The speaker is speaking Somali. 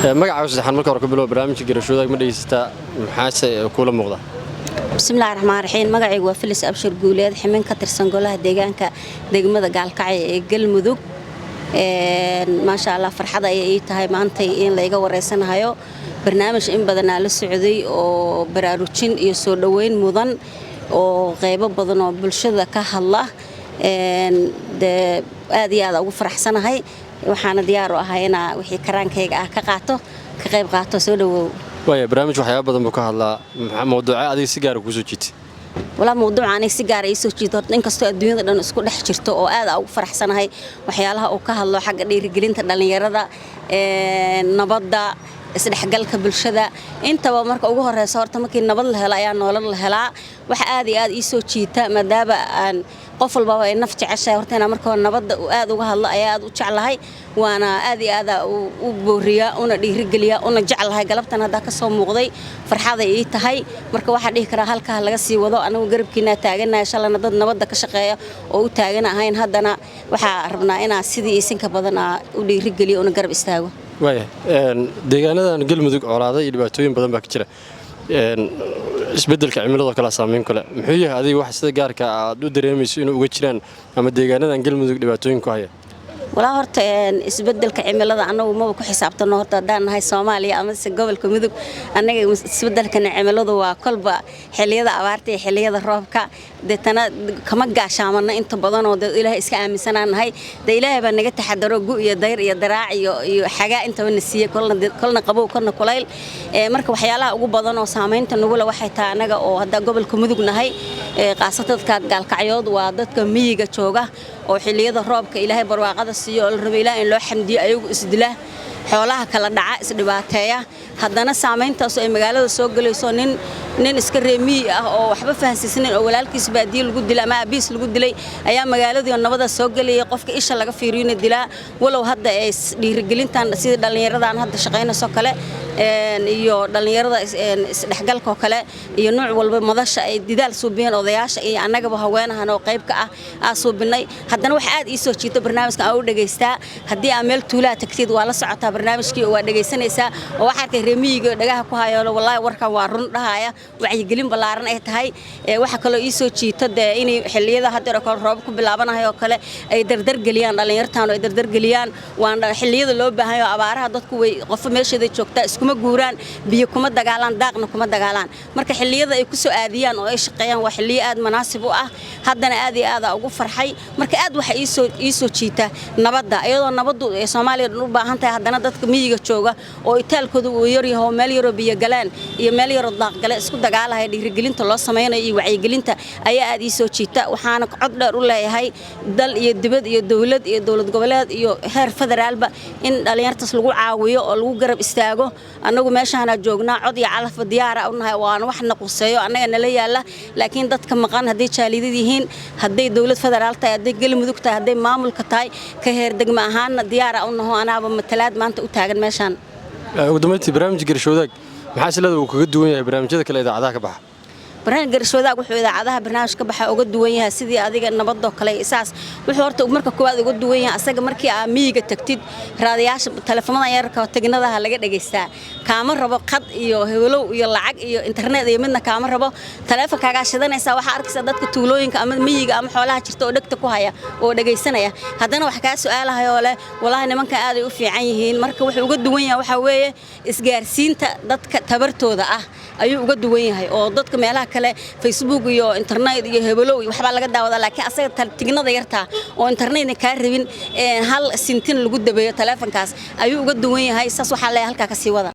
magaca saxan marka hore ku bilow barnaamijka garashooda ma dhageysata maxaase kula muuqda bismillaahir rahmaanir rahiim magacaygu waa Filis Abshir Guuleed ximin ka tirsan golaha deegaanka degmada Gaalkacyo ee Galmudug ma sha Allah farxad ay tahay maanta in la iga wareysanayo barnaamij in badan la socday oo baraarujin iyo soo dhaweyn mudan oo qaybo badan oo bulshada ka hadla aad iyo aad ugu faraxsanahay waxaana diyaar u ahay inaa wixii karaankayga ah ka qayb qaato soo dhawow way barnaamij waxyaabo badan buu ka hadlaa mawduuca adiga si gaar ah ku soo jiitay wala mawduuca aniga si gaar ah soo jiito in kasto adduunyada dhan isku dhex jirto oo aad ugu faraxsanahay waxyaalaha uu ka hadlo xagga dhiirigelinta dhalinyarada nabadda isdhexgalka bulshada intaba marka ugu horeyso horta markii nabad la helo ayaa nolol la helaa wax aad iyo aad soo jiita maadaama aan qof walba ay naf jeceshahay horta inaan marka nabadda aad uga hadlo ayaa aad u jeclahay waana aad iyo aad u booriya una dhiirigeliya una jeclahay galabtan hadda ka soo muuqday farxad ay tahay marka waxa dhihi kara halka laga sii wado anagu garabkiina taaganahay shalana dad nabadda ka shaqeeya oo u taagan ahayn haddana waxa rabnaa inaan sidii isinka badan u dhiirigeliyo una garab istaago way deegaanadan Galmudug colaado iyo dhibaatooyin badan baa ka jira isbeddelka cimilada kala saameyn kale muxuu yahay adiga wax sida gaarka ah u dareemayso inuu uga jiraan ama deegaanadan Galmudug dhibaatooyin ku haya wala horta isbeddelka cimilada anagu ma ku xisaabtano horta hadaan nahay Soomaaliya ama gobolka Mudug anaga isbeddelka cimiladu waa kolba xilliyada abaarta iyo xilliyada roobka deetana kama gaashaamana inta badan oo Ilaahay iska aaminsanaanahay Ilaahay baa naga taxadaro gu iyo dayr iyo daraac iyo xaga inta wana siiyay kolna qabow kolna kulayl marka waxyaalaha ugu badan oo saameynta nagu la waxay tahay anaga oo hadda gobolka Mudug nahay qaasatadka Gaalkacyood waa dadka miyiga jooga oo xilliyada roobka Ilaahay barwaaqada siiyo oo rabo Ilaahay in loo xamdiyo ayagu isdila xoolaha kala dhaca is dhibaateeya haddana saameyntaas ay magaalada soo galayso nin iska reemi ah oo waxba fahansiisneen oo walaalkiis baadiyo lagu dilay ama abiis lagu dilay ayaa magaaladii nabada soo galay qofka isha laga fiiriyay dilaa walow hadda ay dhiirigelintan sida dhalinyaradan hadda shaqeynayso kale iyo dhalinyarada isdhexgalka kale iyo nooc walba madasha ay didaal soo bixin odayaasha iyo annagaba haweenahan oo qayb ka ah soo binay haddana wax aad soo jiito barnaamijkan aan u dhageystaa haddii aan meel tuulaa tagtid waa la socotaa barnaamijkii waa dhageysanaysaa oo waxa arkay reemiyiga dhagaha ku hayo wallahi warkan waa run dhahaya wacyigelin balaaran ay tahay waxa kale soo jiito in xilliyada hadda roob ku bilaabanahay oo kale ay dardar galiyaan dhalinyartaan oo ay dardar galiyaan waan xilliyada loo baahan yahay abaaraha dadku way qof meeshada joogta iskuma guuraan biyo kuma dagaalaan daaqna kuma dagaalaan marka xilliyada ay ku soo aadiyaan oo ay shaqeeyaan waa xilliyo aad munaasib u ah haddana aad iyo aad ugu farxay marka aad waxa soo jiita nabadda iyadoo nabaddu ee Soomaaliya u baahan tahay haddana dadka miyiga jooga oo itaalkoodu uu yar yahay meel yar oo biyo galaan iyo meel yar oo daaq gale isku dagaalahay dhiirigelinta loo sameeyo iyo wacyigelinta ayaa aad soo jiita waxaana cod dheer u leeyahay dal iyo dibad iyo dawlad goboleed iyo heer federaalba in dhalinyartaas lagu caawiyo oo lagu garab istaago anagu meeshaana joognaa cod iyo calaf diyaar ah u nahay waan wax naqoseeyo anaga nala yaala laakiin dadka maqan hadii jaalidad yihiin hadii dawlad federaal tahay hadii Galmudug tahay hadii maamulka tahay ka heer degma ahaan diyaar ah u nahay anaaba matalaad maanta u taagan meeshan ugu dambeyntii barnaamijka garashoodag maxaa silada uu kaga duwan yahay barnaamijyada kale idaacadaha ka baxa barnaamijka garashoodag wuxuu idaacadaha barnaamij ka baxa uga duwan yahay sidii adiga nabaddo kale isaas wuxuu horta marka koowaad uga duwan yahay asaga markii aad miyiga tagtid raadiyaasha telefoonada yarka tagnadaha laga dhageystaa kaama rabo qad iyo hewlow iyo lacag iyo internet iyo midna kaama rabo teleefankaaga shidanaysa waxa arkaysa dadka tuulooyinka ama miyiga ama xoolaha jirta oo dhagta ku haya oo dhageysanaya haddana wax ka su'aalahayo leh wallahi nimanka aad ay u fiican yihiin marka wuxuu uga duwan yahay waxa weeye isgaarsiinta dadka tabartooda ah ayuu uga duwan yahay oo dadka meelaha kale Facebook iyo internet iyo heblow waxba laga daawada laakiin asaga tignada yarta oo internet ka rabin hal sintin lagu dabeeyo teleefankaas ayuu uga duwan yahay saas waxa la halka ka sii wada